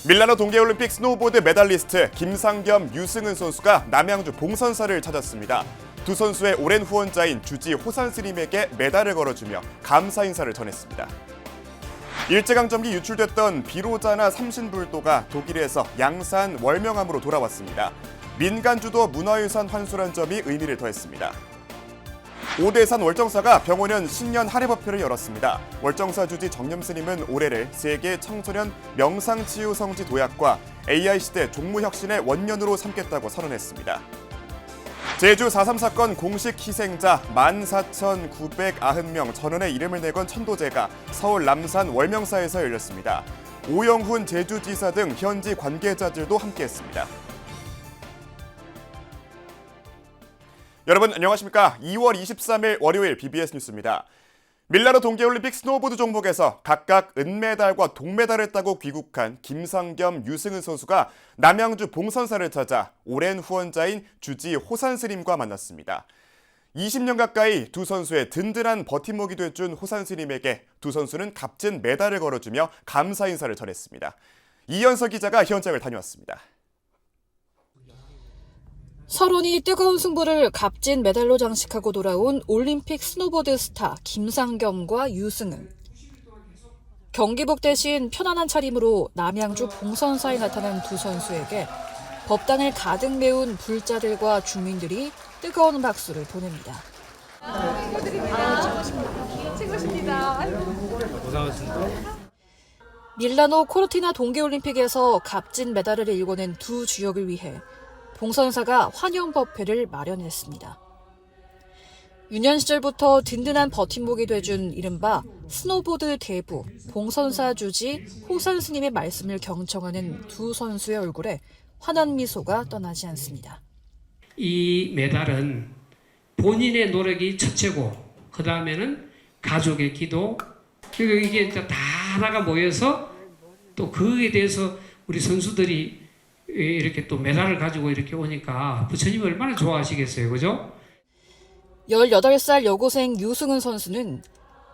밀라노 동계올림픽 스노우보드 메달리스트 김상겸, 유승은 선수가 남양주 봉선사를 찾았습니다. 두 선수의 오랜 후원자인 주지 호산 스님에게 메달을 걸어주며 감사 인사를 전했습니다. 일제강점기 유출됐던 비로자나 삼신불도가 독일에서 양산 월명암으로 돌아왔습니다. 민간주도 문화유산 환수란 점이 의미를 더했습니다. 오대산 월정사가 병원연 신년 할애법회를 열었습니다. 월정사 주지 정념스님은 올해를 세계 청소년 명상치유성지 도약과 AI시대 종무혁신의 원년으로 삼겠다고 선언했습니다. 제주 4.3 사건 공식 희생자 14,990명 전원의 이름을 내건 천도제가 서울 남산 월명사에서 열렸습니다. 오영훈 제주지사 등 현지 관계자들도 함께했습니다. 여러분 안녕하십니까? 2월 23일 월요일 BBS 뉴스입니다. 밀라노 동계올림픽 스노우보드 종목에서 각각 은메달과 동메달을 따고 귀국한 김상겸, 유승은 선수가 남양주 봉선사를 찾아 오랜 후원자인 주지 호산 스님과 만났습니다. 20년 가까이 두 선수의 든든한 버팀목이 돼준 호산 스님에게 두 선수는 값진 메달을 걸어주며 감사 인사를 전했습니다. 이현석 기자가 현장을 다녀왔습니다. 서론이 뜨거운 승부를 값진 메달로 장식하고 돌아온 올림픽 스노보드 스타 김상겸과 유승은. 경기복 대신 편안한 차림으로 남양주 봉선사에 나타난 두 선수에게 법당을 가득 메운 불자들과 주민들이 뜨거운 박수를 보냅니다. 최고십니다. 고생하셨습니다. 밀라노 코르티나 동계올림픽에서 값진 메달을 일궈낸 두 주역을 위해 봉선사가 환영법회를 마련했습니다. 유년 시절부터 든든한 버팀목이 돼준 이른바 스노보드 대부 봉선사 주지 호산 스님의 말씀을 경청하는 두 선수의 얼굴에 환한 미소가 떠나지 않습니다. 이 메달은 본인의 노력이 첫째고 그 다음에는 가족의 기도 그리고 이게 다 하나가 모여서 또 그에 대해서 우리 선수들이 이렇게 또 메달을 가지고 이렇게 오니까 부처님 얼마나 좋아하시겠어요, 그죠? 18살 여고생 유승은 선수는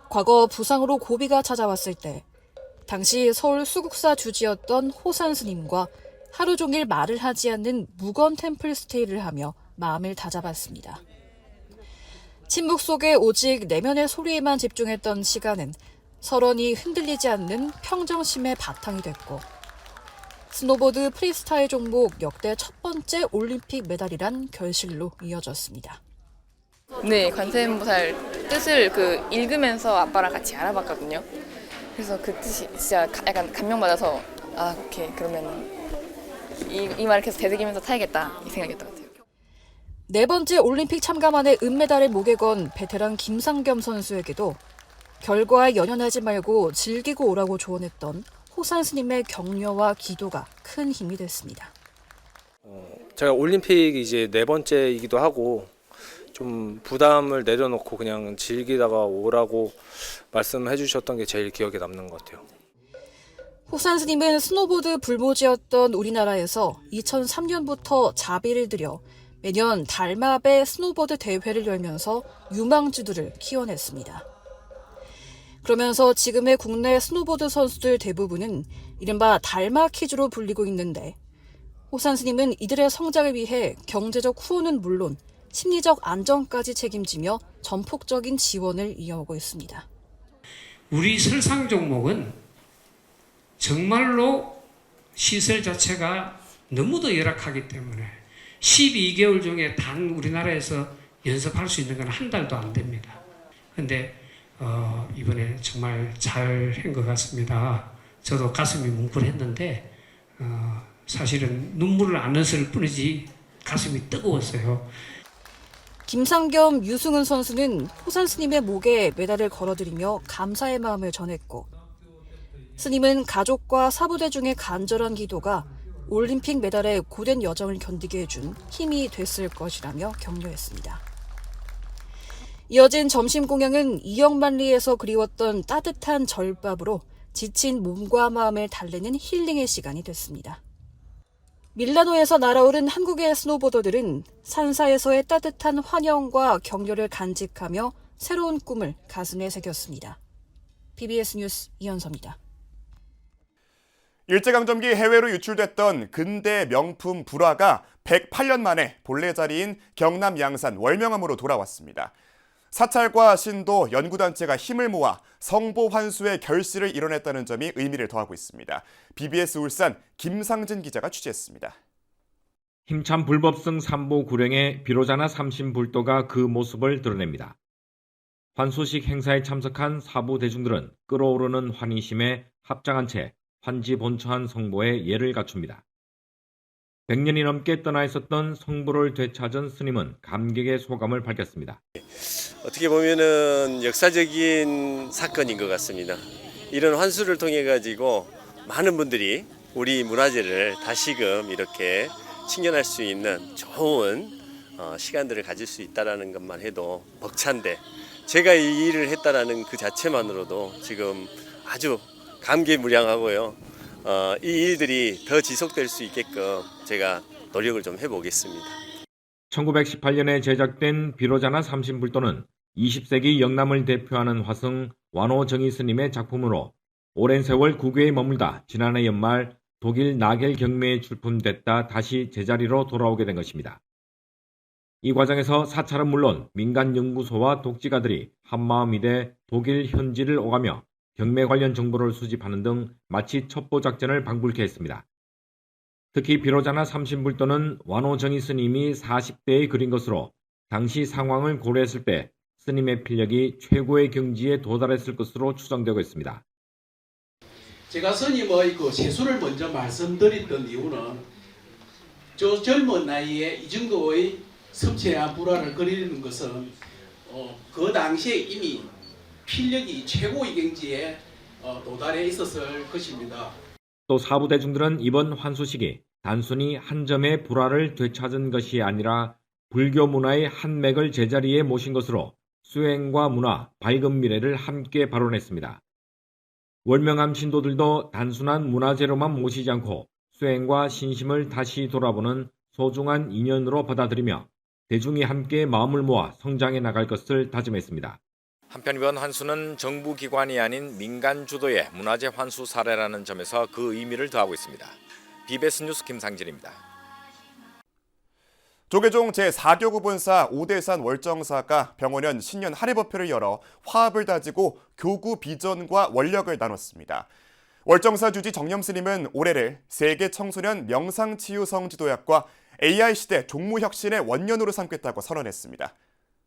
과거 부상으로 고비가 찾아왔을 때 당시 서울 수국사 주지였던 호산 스님과 하루 종일 말을 하지 않는 무건 템플 스테이를 하며 마음을 다잡았습니다. 침묵 속에 오직 내면의 소리에만 집중했던 시간은 서론이 흔들리지 않는 평정심의 바탕이 됐고 스노보드 프리스타일 종목 역대 첫 번째 올림픽 메달이란 결실로 이어졌습니다. 네, 관세음보살 뜻을 읽으면서 아빠랑 같이 알아봤거든요. 그래서 그 뜻이 진짜 약간 감명받아서 오케이 그러면 이 말을 계속 되새기면서 타야겠다 이 생각이었던 것 같아요. 네 번째 올림픽 참가만에 은메달을 목에 건 베테랑 김상겸 선수에게도 결과에 연연하지 말고 즐기고 오라고 조언했던 호산 스님의 격려와 기도가 큰 힘이 됐습니다. 제가 올림픽 이제 네 번째이기도 하고 좀 부담을 내려놓고 그냥 즐기다가 오라고 말씀해 주셨던 게 제일 기억에 남는 것 같아요. 호산 스님은 스노보드 불모지였던 우리나라에서 2003년부터 자비를 들여 매년 달마배 스노보드 대회를 열면서 유망주들을 키워냈습니다. 그러면서 지금의 국내 스노보드 선수들 대부분은 이른바 달마 키즈로 불리고 있는데 호산 스님은 이들의 성장을 위해 경제적 후원은 물론 심리적 안정까지 책임지며 전폭적인 지원을 이어오고 있습니다. 우리 설상 종목은 정말로 시설 자체가 너무도 열악하기 때문에 12개월 중에 단 우리나라에서 연습할 수 있는 건 한 달도 안 됩니다. 그런데 이번에 정말 잘 한 것 같습니다. 저도 가슴이 뭉클했는데 사실은 눈물을 안 흘릴 뿐이지 가슴이 뜨거웠어요. 김상겸, 유승은 선수는 호산 스님의 목에 메달을 걸어드리며 감사의 마음을 전했고 스님은 가족과 사부대 중의 간절한 기도가 올림픽 메달의 고된 여정을 견디게 해준 힘이 됐을 것이라며 격려했습니다. 이어진 점심 공양은 이영만리에서 그리웠던 따뜻한 절밥으로 지친 몸과 마음을 달래는 힐링의 시간이 됐습니다. 밀라노에서 날아오른 한국의 스노보더들은 산사에서의 따뜻한 환영과 격려를 간직하며 새로운 꿈을 가슴에 새겼습니다. BBS 뉴스 이현서입니다. 일제강점기 해외로 유출됐던 근대 명품 불화가 108년 만에 본래 자리인 경남 양산 월명암으로 돌아왔습니다. 사찰과 신도, 연구단체가 힘을 모아 성보 환수의 결실을 이뤄냈다는 점이 의미를 더하고 있습니다. BBS 울산 김상진 기자가 취재했습니다. 힘찬 불법성 삼보 구령의 비로자나 삼신불도가 그 모습을 드러냅니다. 환수식 행사에 참석한 사부 대중들은 끓어오르는 환희심에 합장한 채 환지 본처한 성보에 예를 갖춥니다. 100년이 넘게 떠나 있었던 성부를 되찾은 스님은 감격의 소감을 밝혔습니다. 어떻게 보면은 역사적인 사건인 것 같습니다. 이런 환수를 통해 가지고 많은 분들이 우리 문화재를 다시금 이렇게 측량할 수 있는 좋은 시간들을 가질 수 있다라는 것만 해도 벅찬데, 제가 이 일을 했다라는 그 자체만으로도 지금 아주 감개무량하고요. 이 일들이 더 지속될 수 있게끔 제가 노력을 좀 해보겠습니다. 1918년에 제작된 비로자나 삼신불도는 20세기 영남을 대표하는 화성 완호 정의 스님의 작품으로 오랜 세월 국외에 머물다 지난해 연말 독일 나겔 경매에 출품됐다 다시 제자리로 돌아오게 된 것입니다. 이 과정에서 사찰은 물론 민간 연구소와 독지가들이 한마음이 돼 독일 현지를 오가며 경매 관련 정보를 수집하는 등 마치 첩보 작전을 방불케 했습니다. 특히 비로자나 삼신불도는 완호 정의 스님이 40대에 그린 것으로 당시 상황을 고려했을 때 스님의 필력이 최고의 경지에 도달했을 것으로 추정되고 있습니다. 제가 스님의 그 세수를 먼저 말씀드렸던 이유는 저 젊은 나이에 이 정도의 섭취와 불화를 그리는 것은 그 당시에 이미 필력이 최고의 경지에 도달해 있었을 것입니다. 또 사부 대중들은 이번 환수식이 단순히 한 점의 불화를 되찾은 것이 아니라 불교 문화의 한 맥을 제자리에 모신 것으로 수행과 문화, 밝은 미래를 함께 발언했습니다. 월명암 신도들도 단순한 문화재로만 모시지 않고 수행과 신심을 다시 돌아보는 소중한 인연으로 받아들이며 대중이 함께 마음을 모아 성장해 나갈 것을 다짐했습니다. 한편 이번 환수는 정부기관이 아닌 민간 주도의 문화재 환수 사례라는 점에서 그 의미를 더하고 있습니다. BBS 뉴스 김상진입니다. 조계종 제4교구 본사 오대산 월정사가 병원연 신년 할애법회를 열어 화합을 다지고 교구 비전과 원력을 나눴습니다. 월정사 주지 정념스님은 올해를 세계 청소년 명상치유성지도약과 AI시대 종무혁신의 원년으로 삼겠다고 선언했습니다.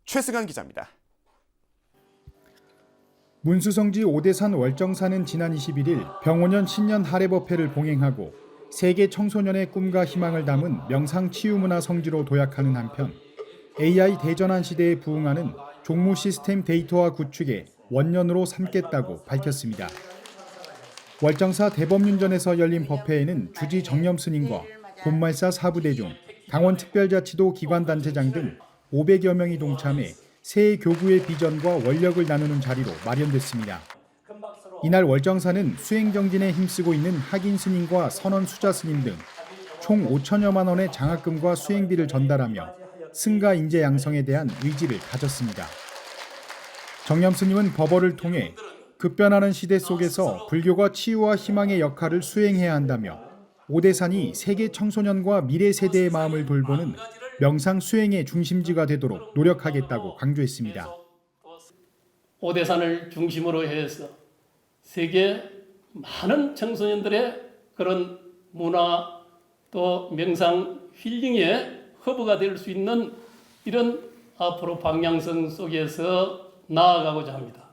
최승환 기자입니다. 문수성지 오대산 월정사는 지난 21일 병원연 신년 할애법회를 봉행하고 세계 청소년의 꿈과 희망을 담은 명상치유문화 성지로 도약하는 한편 AI 대전환 시대에 부응하는 종무 시스템 데이터화 구축에 원년으로 삼겠다고 밝혔습니다. 월정사 대법륜전에서 열린 법회에는 주지 정념스님과 본말사 사부대중, 강원특별자치도 기관단체장 등 500여 명이 동참해 새 교구의 비전과 원력을 나누는 자리로 마련됐습니다. 이날 월정사는 수행정진에 힘쓰고 있는 학인 스님과 선원 수자 스님 등 총 5천여만 원의 장학금과 수행비를 전달하며 승가 인재 양성에 대한 의지를 다졌습니다. 정념 스님은 법어를 통해 급변하는 시대 속에서 불교가 치유와 희망의 역할을 수행해야 한다며 오대산이 세계 청소년과 미래 세대의 마음을 돌보는 명상 수행의 중심지가 되도록 노력하겠다고 강조했습니다. 오대산을 중심으로 해서 세계 많은 청소년들의 그런 문화 또 명상 힐링의 허브가 될 수 있는 이런 앞으로 방향성 속에서 나아가고자 합니다.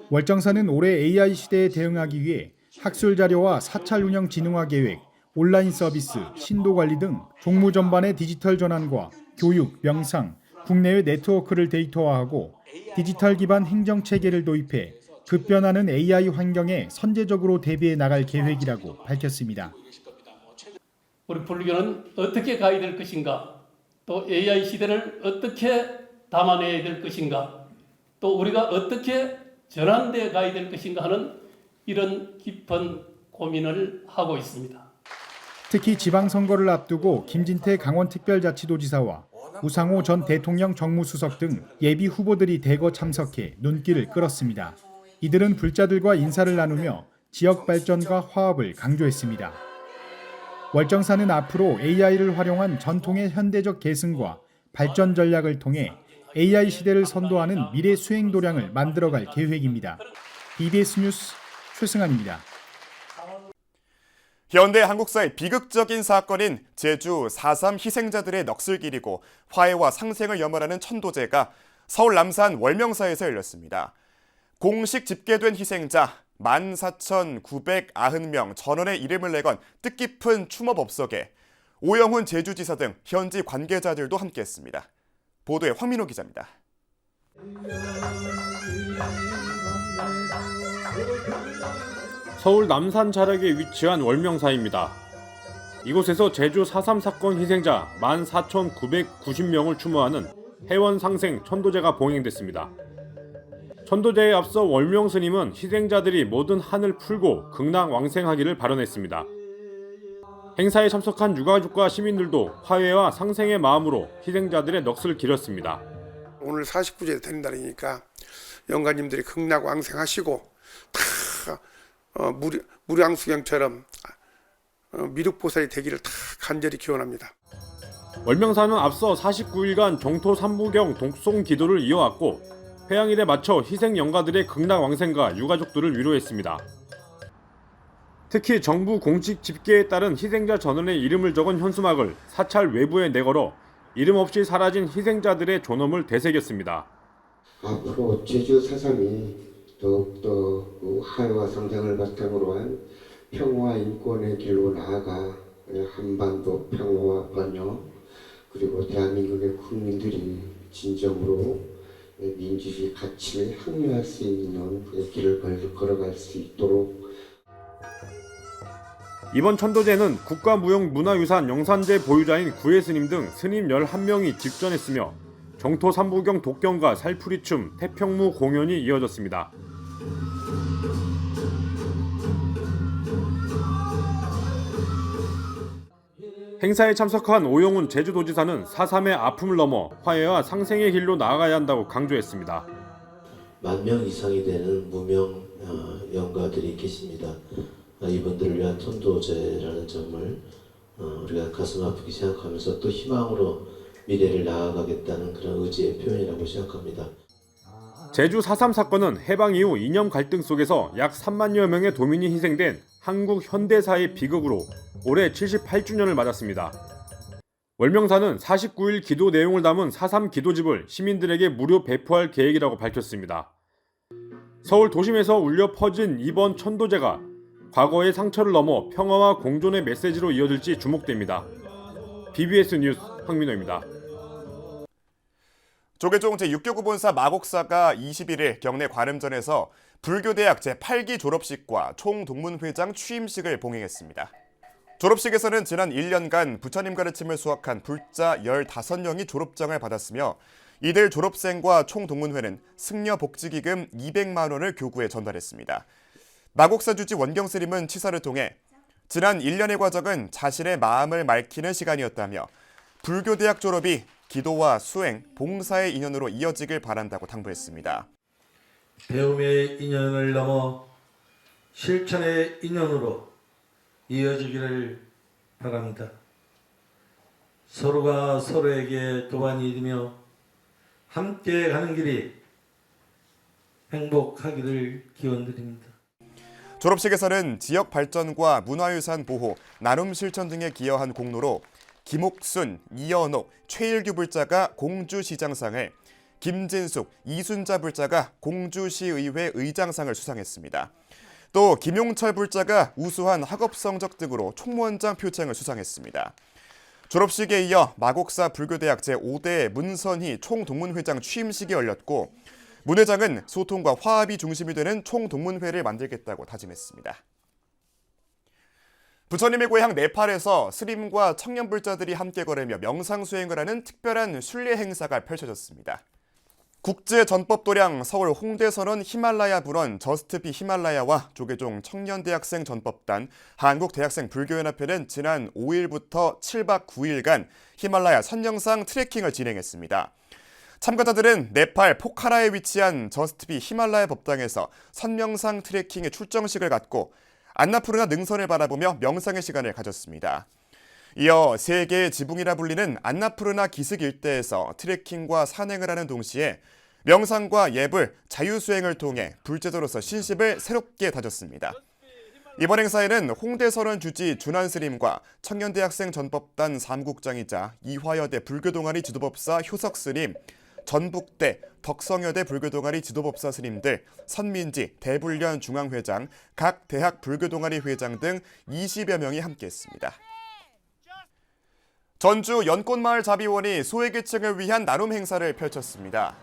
월정사는 올해 AI 시대에 대응하기 위해 학술 자료와 사찰 운영 진흥화 계획, 온라인 서비스, 신도 관리 등 종무 전반의 디지털 전환과 교육, 명상, 국내외 네트워크를 데이터화하고 디지털 기반 행정 체계를 도입해 급변하는 AI 환경에 선제적으로 대비해 나갈 계획이라고 밝혔습니다. 우리 불교는 어떻게 가야 될 것인가, 또 AI 시대를 어떻게 담아내야 될 것인가, 또 우리가 어떻게 전환되어 가야 될 것인가 하는 이런 깊은 고민을 하고 있습니다. 특히 지방선거를 앞두고 김진태 강원특별자치도지사와 우상호 전 대통령 정무수석 등 예비 후보들이 대거 참석해 눈길을 끌었습니다. 이들은 불자들과 인사를 나누며 지역 발전과 화합을 강조했습니다. 월정사는 앞으로 AI를 활용한 전통의 현대적 계승과 발전 전략을 통해 AI 시대를 선도하는 미래 수행 도량을 만들어갈 계획입니다. BBS 뉴스 최승환입니다. 현대 한국사의 비극적인 사건인 제주 4.3 희생자들의 넋을기리고 화해와 상생을 염원하는 천도제가 서울 남산 월명사에서 열렸습니다. 공식 집계된 희생자 14,990명 전원의 이름을 내건 뜻깊은 추모법석에 오영훈 제주지사 등 현지 관계자들도 함께했습니다. 보도에 황민호 기자입니다. 서울 남산 자락에 위치한 월명사입니다. 이곳에서 제주 4.3 사건 희생자 14,990명을 추모하는 해원상생 천도제가 봉행됐습니다. 천도제에 앞서 월명 스님은 희생자들이 모든 한을 풀고 극락왕생하기를 발언했습니다. 행사에 참석한 유가족과 시민들도 화해와 상생의 마음으로 희생자들의 넋을 기렸습니다. 오늘 49제 되는 날이니까 영가님들이 극락왕생하시고 다 무량수경처럼 미륵보살이 되기를 다 간절히 기원합니다. 월명사는 앞서 49일간 정토 3부경 독송 기도를 이어왔고 회양일에 맞춰 희생 영가들의 극락왕생과 유가족들을 위로했습니다. 특히 정부 공식 집계에 따른 희생자 전원의 이름을 적은 현수막을 사찰 외부에 내걸어 이름 없이 사라진 희생자들의 존엄을 되새겼습니다. 앞으로 제주 4.3이 더욱더 화해와 상생을 바탕으로 한 평화 인권의 길로 나아가 한반도 평화와 번영 그리고 대한민국의 국민들이 진정으로 민주주의 가치를 향유할 수 있는 길을 걸어갈 수 있도록. 이번 천도제는 국가무형문화유산 영산제 보유자인 구혜스님 등 스님 11명이 집전했으며 정토 3부경 독경과 살풀이춤, 태평무 공연이 이어졌습니다. 행사에 참석한 오영훈 제주도지사는 4.3의 아픔을 넘어 화해와 상생의 길로 나아가야 한다고 강조했습니다. 10,000명 이상이 되는 무명 영가들이 계십니다. 이분들을 위한 천도제라는 점을 우리가 가슴 아프게 생각하면서 또 희망으로 미래를 나아가겠다는 그런 의지의 표현이라고 생각합니다. 제주 4.3 사건은 해방 이후 이념 갈등 속에서 약 3만여 명의 도민이 희생된 한국 현대사의 비극으로 올해 78주년을 맞았습니다. 월명사는 49일 기도 내용을 담은 4.3 기도집을 시민들에게 무료 배포할 계획이라고 밝혔습니다. 서울 도심에서 울려 퍼진 이번 천도제가 과거의 상처를 넘어 평화와 공존의 메시지로 이어질지 주목됩니다. BBS 뉴스 황민호입니다. 조계종 제6교구 본사 마곡사가 21일 경내 관음전에서 불교대학 제8기 졸업식과 총동문회장 취임식을 봉행했습니다. 졸업식에서는 지난 1년간 부처님 가르침을 수학한 불자 15명이 졸업장을 받았으며 이들 졸업생과 총동문회는 승려복지기금 200만 원을 교구에 전달했습니다. 마곡사 주지 원경 스님은 치사를 통해 지난 1년의 과정은 자신의 마음을 맑히는 시간이었다며 불교대학 졸업이 기도와 수행, 봉사의 인연으로 이어지길 바란다고 당부했습니다. 배움의 인연을 넘어 실천의 인연으로 이어지기를 바랍니다. 서로가 서로에게 도안이 되며 함께 가는 길이 행복하기를 기원드립니다. 졸업식에서는 지역 발전과 문화유산 보호, 나눔 실천 등에 기여한 공로로 김옥순, 이연옥, 최일규 불자가 공주시장상을, 김진숙, 이순자 불자가 공주시의회 의장상을 수상했습니다. 또 김용철 불자가 우수한 학업 성적 등으로 총무원장 표창을 수상했습니다. 졸업식에 이어 마곡사 불교대학 제5대 문선희 총동문회장 취임식이 열렸고 문 회장은 소통과 화합이 중심이 되는 총동문회를 만들겠다고 다짐했습니다. 부처님의 고향 네팔에서 스님과 청년불자들이 함께 걸으며 명상수행을 하는 특별한 순례 행사가 펼쳐졌습니다. 국제전법도량 서울 홍대선원 히말라야 불원 저스트비 히말라야와 조계종 청년대학생 전법단 한국대학생불교연합회는 지난 5일부터 7박 9일간 히말라야 선정상 트레킹을 진행했습니다. 참가자들은 네팔 포카라에 위치한 저스트비 히말라야 법당에서 선명상 트레킹의 출정식을 갖고 안나푸르나 능선을 바라보며 명상의 시간을 가졌습니다. 이어 세계의 지붕이라 불리는 안나푸르나 기슭 일대에서 트레킹과 산행을 하는 동시에 명상과 예불, 자유수행을 통해 불제도로서 신습을 새롭게 다졌습니다. 이번 행사에는 홍대설원 주지 준한 스님과 청년대학생 전법단 사무국장이자 이화여대 불교동아리 지도법사 효석 스님, 전북대 덕성여대 불교동아리 지도법사 스님들, 선민지 대불련 중앙회장, 각 대학 불교동아리 회장 등 20여 명이 함께했습니다. 전주 연꽃마을 자비원이 소외계층을 위한 나눔 행사를 펼쳤습니다.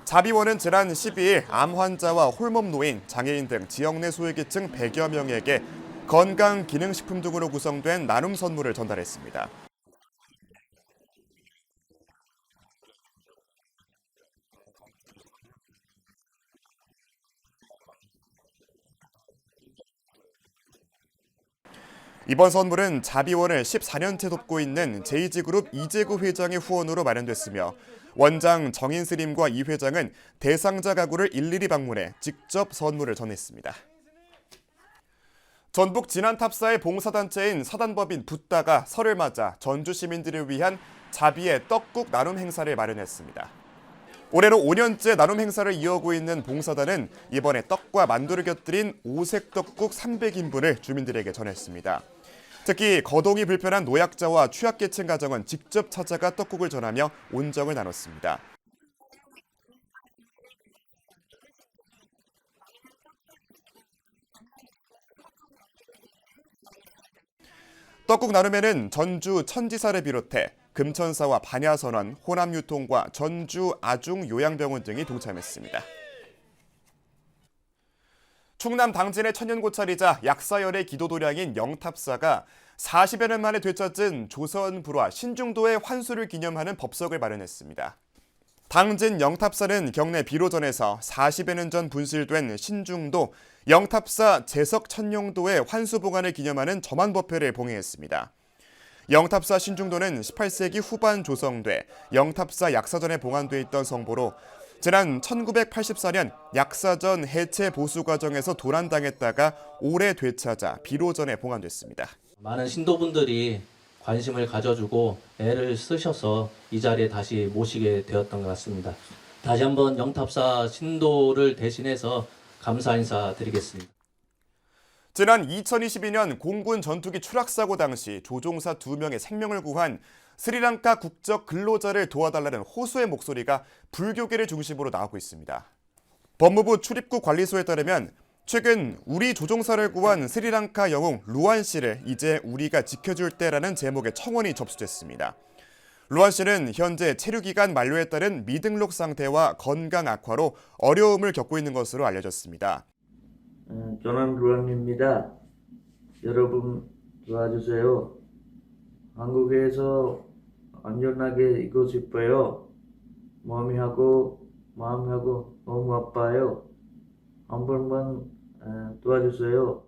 자비원은 지난 12일 암 환자와 홀몸 노인, 장애인 등 지역 내 소외계층 100여 명에게 건강 기능식품 등으로 구성된 나눔 선물을 전달했습니다. 이번 선물은 자비원을 14년째 돕고 있는 제이지그룹 이재구 회장의 후원으로 마련됐으며 원장 정인 스님과 이 회장은 대상자 가구를 일일이 방문해 직접 선물을 전했습니다. 전북 진안탑사의 봉사단체인 사단법인 붓다가 설을 맞아 전주 시민들을 위한 자비의 떡국 나눔 행사를 마련했습니다. 올해로 5년째 나눔 행사를 이어오고 있는 봉사단은 이번에 떡과 만두를 곁들인 오색 떡국 300인분을 주민들에게 전했습니다. 특히 거동이 불편한 노약자와 취약계층 가정은 직접 찾아가 떡국을 전하며 온정을 나눴습니다. 떡국 나눔에는 전주 천지사를 비롯해 금천사와 반야선원, 호남유통과 전주 아중 요양병원 등이 동참했습니다. 충남 당진의 천연고찰이자 약사열의 기도도량인 영탑사가 40여 년 만에 되찾은 조선 불화 신중도의 환수를 기념하는 법석을 마련했습니다. 당진 영탑사는 경내 비로전에서 40여 년 전 분실된 신중도 영탑사 제석 천룡도의 환수 봉안을 기념하는 점안법회를 봉행했습니다. 영탑사 신중도는 18세기 후반 조성돼 영탑사 약사전에 봉안돼 있던 성보로 지난 1984년 약사전 해체 보수 과정에서 도난당했다가 올해 되찾아 비로전에 봉안됐습니다. 많은 신도분들이 관심을 가져주고 애를 쓰셔서 이 자리에 다시 모시게 되었던 것 같습니다. 다시 한번 영탑사 신도를 대신해서 감사 인사 드리겠습니다. 지난 2022년 공군 전투기 추락사고 당시 조종사 2명의 생명을 구한 스리랑카 국적 근로자를 도와달라는 호소의 목소리가 불교계를 중심으로 나오고 있습니다. 법무부 출입국 관리소에 따르면 최근 우리 조종사를 구한 스리랑카 영웅 루안 씨를 이제 우리가 지켜줄 때라는 제목의 청원이 접수됐습니다. 루안 씨는 현재 체류기간 만료에 따른 미등록 상태와 건강 악화로 어려움을 겪고 있는 것으로 알려졌습니다. 저는 루안입니다. 여러분 도와주세요. 한국에서 안전하게 있고 싶어요. 몸이하고 마음하고 너무 아파요. 한 번만 도와주세요.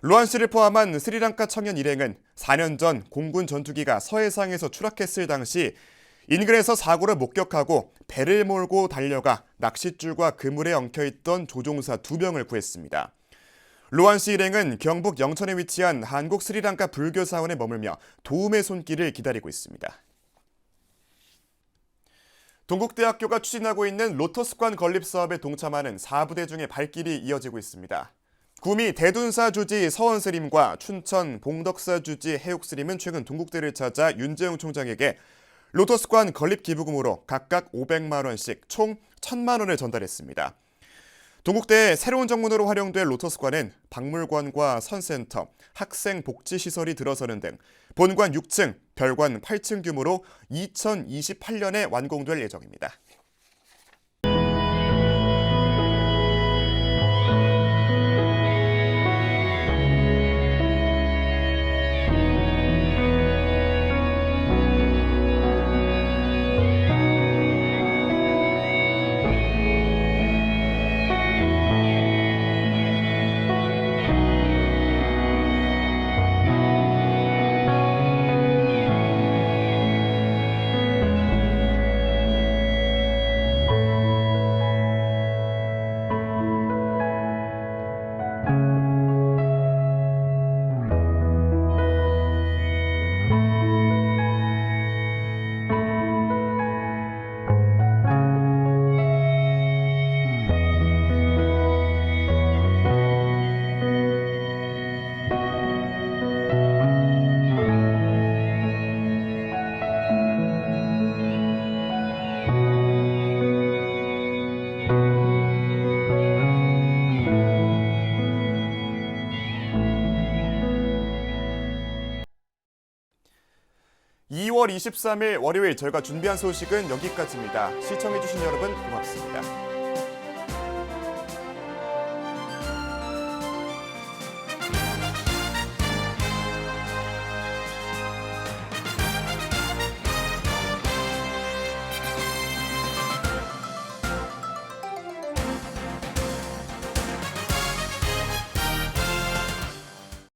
루안 씨를 포함한 스리랑카 청년 일행은 4년 전 공군 전투기가 서해상에서 추락했을 당시 인근에서 사고를 목격하고 배를 몰고 달려가 낚싯줄과 그물에 엉켜있던 조종사 2명을 구했습니다. 루안 씨 일행은 경북 영천에 위치한 한국 스리랑카 불교사원에 머물며 도움의 손길을 기다리고 있습니다. 동국대학교가 추진하고 있는 로터스관 건립 사업에 동참하는 4부대 중에 발길이 이어지고 있습니다. 구미 대둔사 주지 서원스님과 춘천 봉덕사 주지 해옥스님은 최근 동국대를 찾아 윤재용 총장에게 로터스관 건립 기부금으로 각각 500만 원씩 총 1,000만 원을 전달했습니다. 동국대의 새로운 정문으로 활용될 로터스관은 박물관과 선센터, 학생 복지시설이 들어서는 등 본관 6층, 별관 8층 규모로 2028년에 완공될 예정입니다. 2월 23일 월요일 저희가 준비한 소식은 여기까지입니다. 시청해주신 여러분 고맙습니다.